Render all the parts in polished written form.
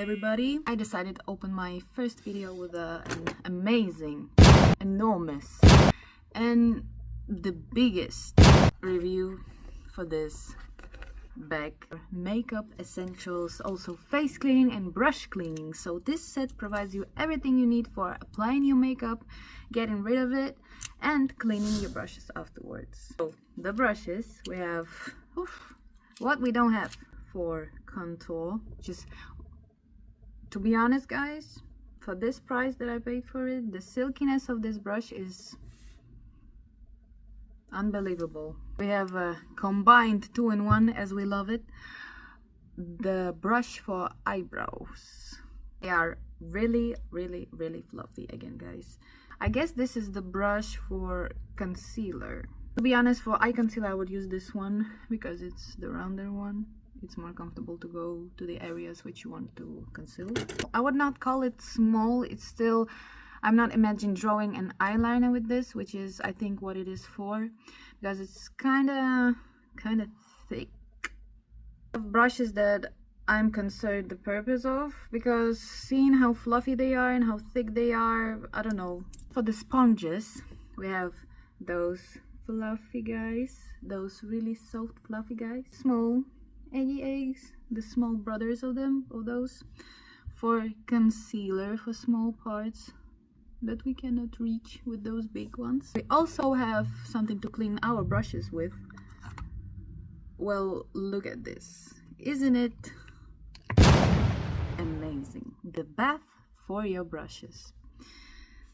everybody. I decided to open my first video with an amazing, enormous, and the biggest review for this bag. Makeup essentials, also face cleaning and brush cleaning. So this set provides you everything you need for applying your makeup, getting rid of it, and cleaning your brushes afterwards. So the brushes, we have what we don't have for contour. Just to be honest, guys, for this price that I paid for it, the silkiness of this brush is unbelievable. We have a combined 2-in-1, as we love it. The brush for eyebrows. They are really fluffy again, guys. I guess this is the brush for concealer. To be honest, for eye concealer I would use this one because it's the rounder one. It's more comfortable to go to the areas which you want to conceal. I would not call it small. It's still, I'm not imagining drawing an eyeliner with this, which is I think what it is for, because it's kind of thick. Brushes that I'm concerned the purpose of, because seeing how fluffy they are and how thick they are, I don't know. For the sponges, we have those fluffy guys, those really soft fluffy guys, small eggy eggs, the small brothers of those, for concealer for small parts that we cannot reach with those big ones. We also have something to clean our brushes with. Well, look at this. Isn't it amazing? The bath for your brushes.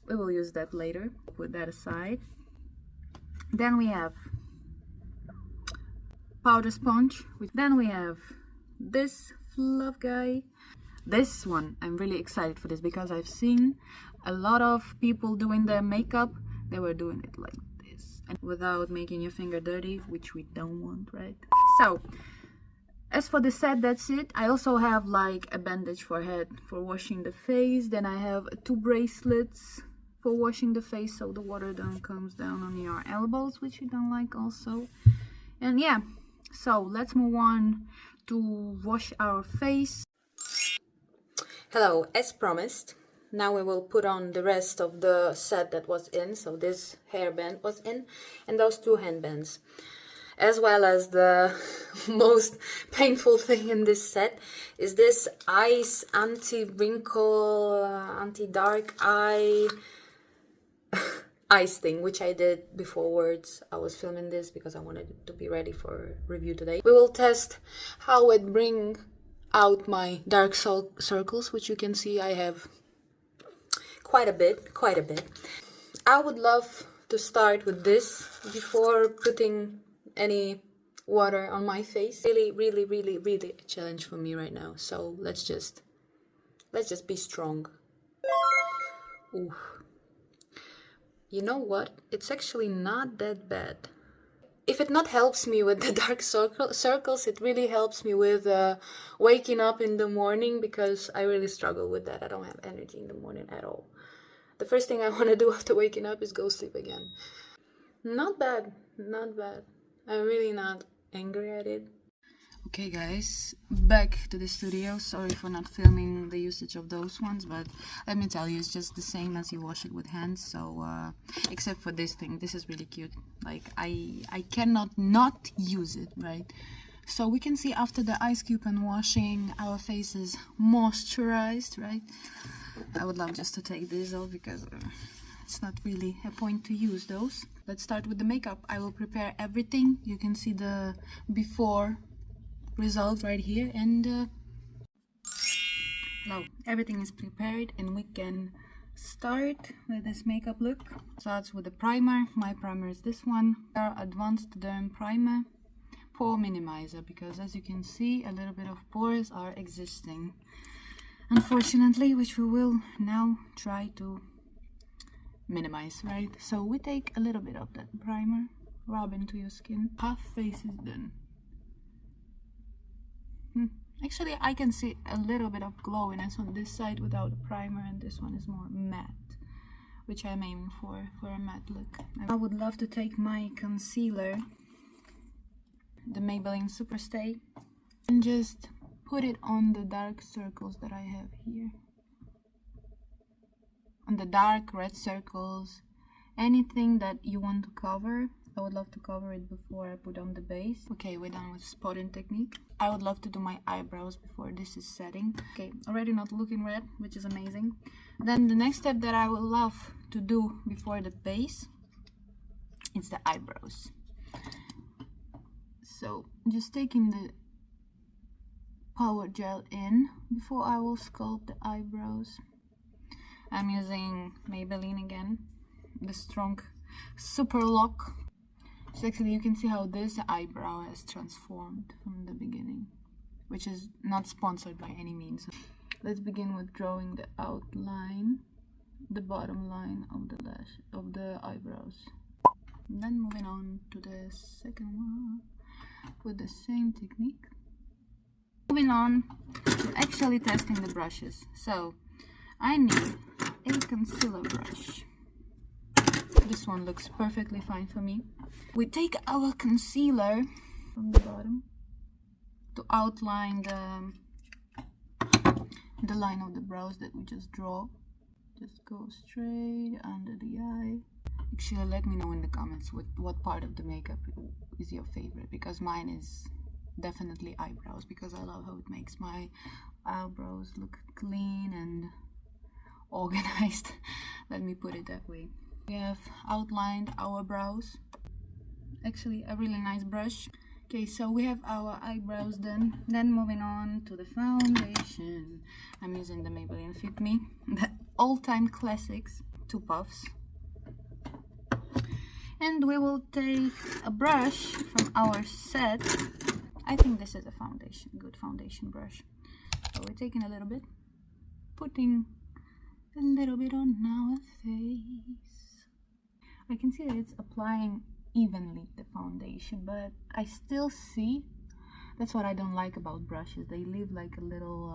We will use that later. Put that aside. Then we have powder sponge. Then we have this fluff guy. This one, I'm really excited for this because I've seen a lot of people doing their makeup. They were doing it like this and without making your finger dirty, which we don't want, right? So as for the set, that's it. I also have like a bandage for head for washing the face. Then I have 2 bracelets for washing the face so the water don't comes down on your elbows, which you don't like also. And yeah, so let's move on to wash our face. Hello, as promised, now we will put on the rest of the set that was in. So this hairband was in and those 2 handbands, as well as the most painful thing in this set is this Ice Anti-Wrinkle, Anti-Dark Eye ice thing, which I did before words. I was filming this because I wanted it to be ready for review today. We will test how it brings out my dark circles, which you can see I have quite a bit. I would love to start with this before putting any water on my face. Really a challenge for me right now. So let's just be strong. Ooh. You know what? It's actually not that bad. If it not helps me with the dark circles, it really helps me with waking up in the morning, because I really struggle with that. I don't have energy in the morning at all. The first thing I want to do after waking up is go sleep again. Not bad. I'm really not angry at it. Okay guys, back to the studio. Sorry for not filming the usage of those ones, but let me tell you, it's just the same as you wash it with hands. So except for this thing, this is really cute. Like I cannot not use it, right? So we can see after the ice cube and washing, our face is moisturized, right? I would love just to take this off because it's not really a point to use those. Let's start with the makeup. I will prepare everything. You can see the before result right here, and now everything is prepared and we can start with this makeup look. Starts with the primer. My primer is this one, our Advanced Derm Primer Pore Minimizer, because as you can see, a little bit of pores are existing, unfortunately, which we will now try to minimize, right? So we take a little bit of that primer, rub into your skin. Half face is done. Actually, I can see a little bit of glowiness on this side without the primer, and this one is more matte, which I'm aiming for a matte look. I would love to take my concealer, the Maybelline Superstay, and just put it on the dark circles that I have here. On the dark red circles, anything that you want to cover. I would love to cover it before I put on the base. Okay, we're done with spotting technique. I would love to do my eyebrows before this is setting. Okay, already not looking red, which is amazing. Then the next step that I would love to do before the base is the eyebrows. So just taking the power gel in before I will sculpt the eyebrows. I'm using Maybelline again, the strong Super Lock. So actually you can see how this eyebrow has transformed from the beginning, which is not sponsored by any means. Let's begin with drawing the outline, the bottom line of the eyebrows. And then moving on to the second one with the same technique. Moving on to actually testing the brushes. So I need a concealer brush. This one looks perfectly fine for me. We take our concealer from the bottom to outline the line of the brows that we just draw. Just go straight under the eye. Actually, let me know in the comments what part of the makeup is your favorite, because mine is definitely eyebrows, because I love how it makes my eyebrows look clean and organized. Let me put it that way. We have outlined our brows. Actually, a really nice brush. Okay, so we have our eyebrows done. Then moving on to the foundation. I'm using the Maybelline Fit Me, the all-time classics, 2 puffs. And we will take a brush from our set. I think this is a good foundation brush. So we're taking a little bit, putting a little bit on our face. I can see that it's applying evenly the foundation, but I still see, that's what I don't like about brushes, they leave like a little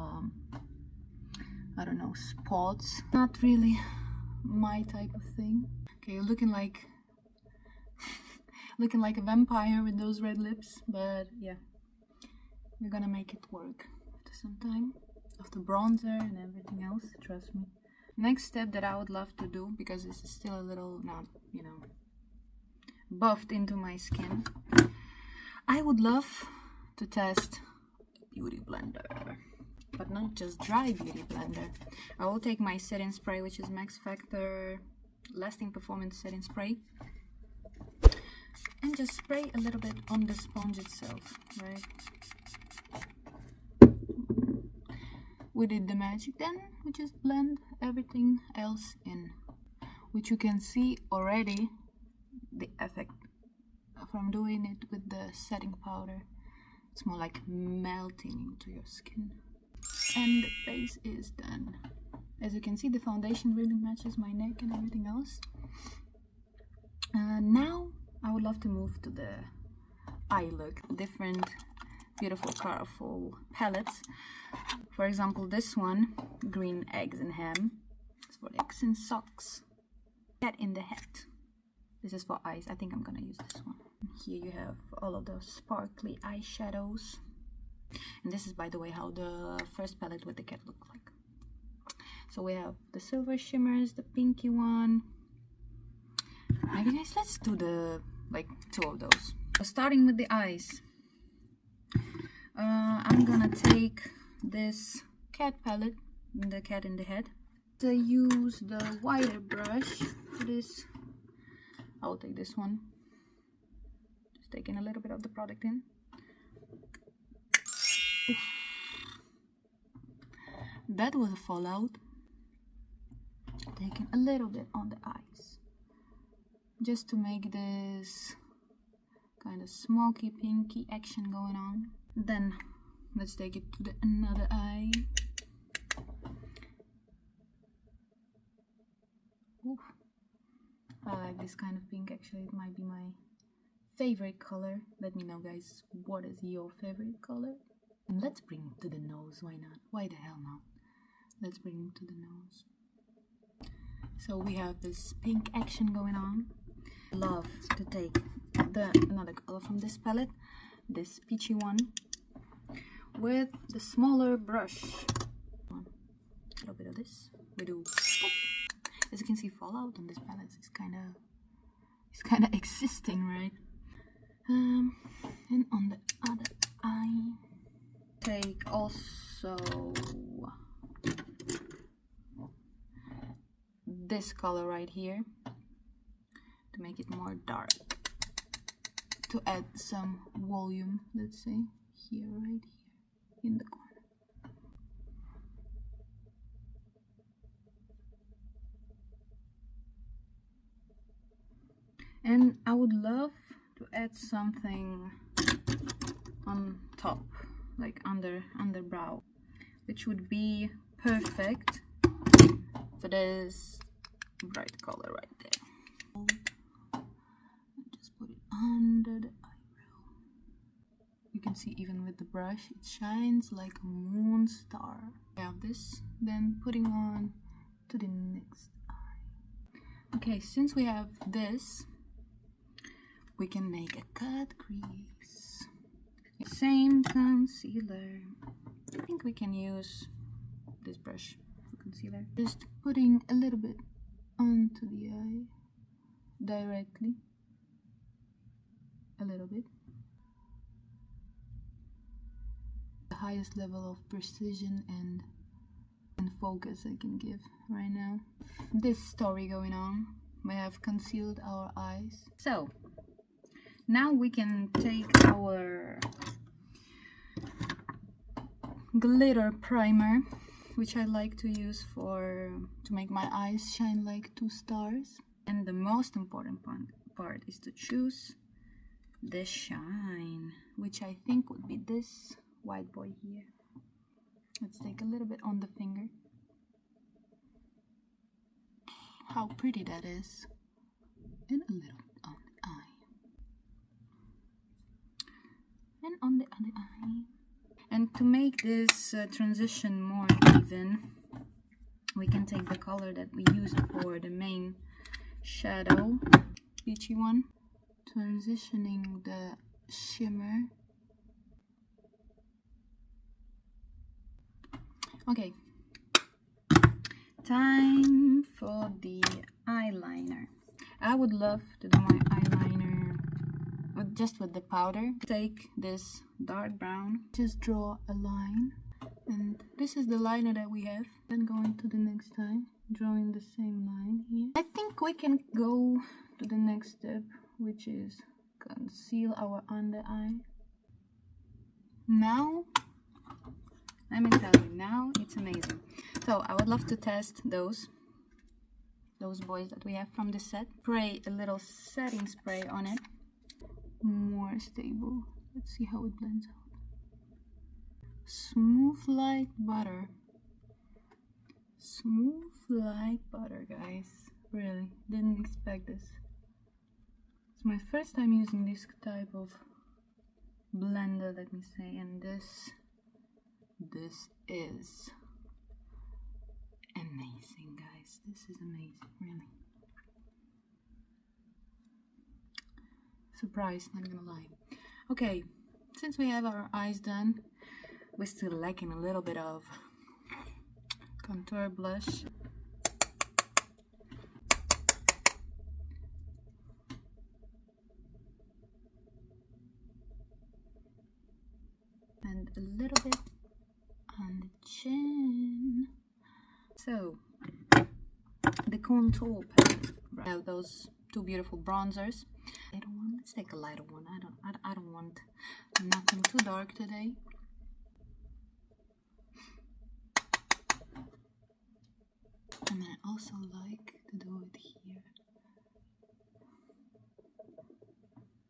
I don't know, spots. Not really my type of thing. Okay, you're looking like looking like a vampire with those red lips, but yeah, we're gonna make it work after some time, after bronzer and everything else, trust me. Next step that I would love to do, because this is still a little not, you know, buffed into my skin, I would love to test Beauty Blender, but not just dry Beauty Blender. I will take my setting spray, which is Max Factor Lasting Performance Setting Spray, and just spray a little bit on the sponge itself, right? We did the magic, then we just blend everything else in, which you can see already the effect from doing it with the setting powder. It's more like melting into your skin. And the base is done. As you can see, the foundation really matches my neck and everything else. Now I would love to move to the eye look. Different beautiful colorful palettes. For example, this one, Green Eggs and Ham, is for eggs and socks. Cat in the Hat. This is for eyes. I think I'm gonna use this one. Here you have all of those sparkly eyeshadows. And this is, by the way, how the first palette with the cat looked like. So we have the silver shimmers, the pinky one. Maybe guys, let's do the like 2 of those. So starting with the eyes. I'm gonna take this cat palette, the Cat in the Hat. To use the wider brush for this, I'll take this one. Just taking a little bit of the product in. Oof. That was a fallout. Taking a little bit on the eyes, just to make this kind of smoky pinky action going on. Then let's take it to the another eye. Oof. I like this kind of pink. Actually, it might be my favorite color. Let me know, guys, what is your favorite color? And let's bring it to the nose. Why not? Why the hell not? Let's bring it to the nose. So we have this pink action going on. Love to take another color from this palette, this peachy one. with the smaller brush. A little bit of this. We do. As you can see, fallout on this palette is kind of existing, right? And on the other eye, take also this color right here to make it more dark, to add some volume, let's say here, right here in the corner. And I would love to add something on top, like under brow, which would be perfect for this bright color right there. Just put it under the eyebrow. You can see even with the brush, it shines like a moon star. I have this, then putting on to the next eye. Okay, since we have this, we can make a cut crease. Same concealer. I think we can use this brush for concealer. Just putting a little bit onto the eye directly. A little bit. The highest level of precision and focus I can give right now. This story going on. We have concealed our eyes. So now we can take our glitter primer, which I like to use to make my eyes shine like 2 stars. And the most important part is to choose the shine, which I think would be this white boy here. Let's take a little bit on the finger. How pretty that is. And a little bit on the eye. And on the other eye. And to make this transition more even, we can take the color that we used for the main shadow, peachy one, transitioning the shimmer. Okay, time for the eyeliner. I would love to do my eyeliner just with the powder. Take this dark brown, just draw a line, and this is the liner that we have. Then going to the next eye, drawing the same line here. I think we can go to the next step, which is conceal our under eye. Now, let me tell you, now it's amazing. So I would love to test those boys that we have from the set. Spray a little setting spray on it. More stable. Let's see how it blends out. Smooth like butter. Smooth like butter, guys. Really, didn't expect this. It's my first time using this type of blender, let me say, and this is amazing, guys. This is amazing, really. Surprised, not gonna lie. Okay, since we have our eyes done, we're still lacking a little bit of contour blush. And a little bit on the chin. So, the contour palette. I have those 2 beautiful bronzers. Lighter one. Let's take a lighter one. I don't want nothing too dark today. And then I also like to do it here.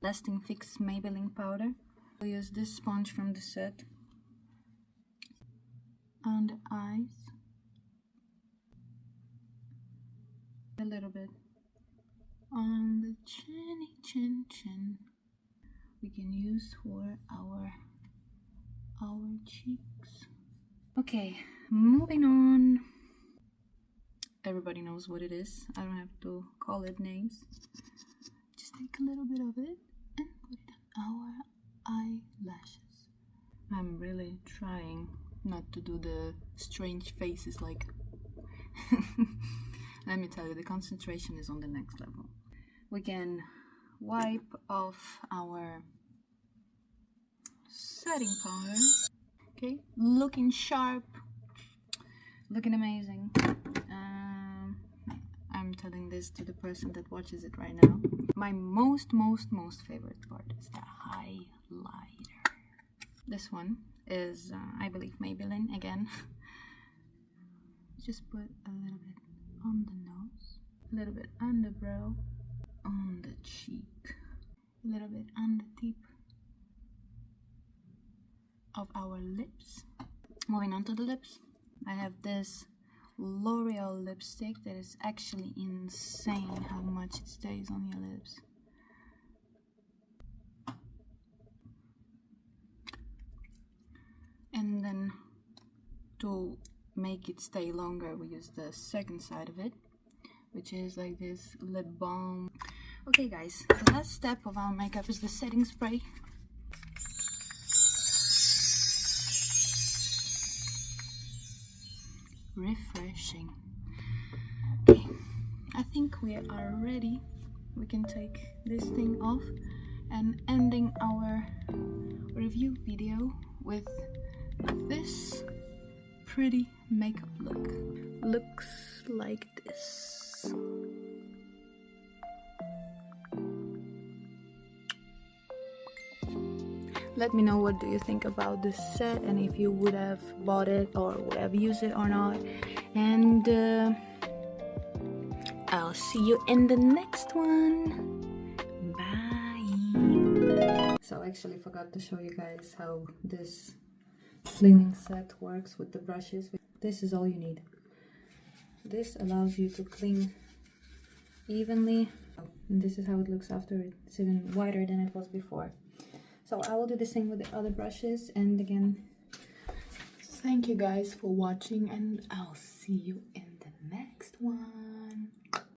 Lasting Fix Maybelline powder. I'll use this sponge from the set on the eyes. A little bit on the chin. We can use for our cheeks. Okay, moving on. Everybody knows what it is. I don't have to call it names. Just take a little bit of it and put it on our eyelashes. I'm really trying not to do the strange faces like let me tell you, the concentration is on the next level. We can wipe off our setting powder. Okay, looking sharp, looking amazing. I'm telling this to the person that watches it right now. My most favorite part is the highlighter. This one is, I believe, Maybelline again. Just put a little bit on the nose, a little bit on the brow, on the cheek, a little bit on the tip of our lips. Moving on to the lips, I have this L'Oreal lipstick that is actually insane how much it stays on your lips. And then to make it stay longer, we use the second side of it, which is like this lip balm. Okay guys, the last step of our makeup is the setting spray. Refreshing. Okay, I think we are ready. We can take this thing off and ending our review video with this pretty makeup look. Looks like this. Let me know what do you think about this set, and if you would have bought it or would have used it or not. And I'll see you in the next one. Bye. So I actually forgot to show you guys how this cleaning set works with the brushes. This is all you need. This allows you to clean evenly. And this is how it looks after. It's even whiter than it was before. So I will do the same with the other brushes. And again, thank you guys for watching, and I'll see you in the next one.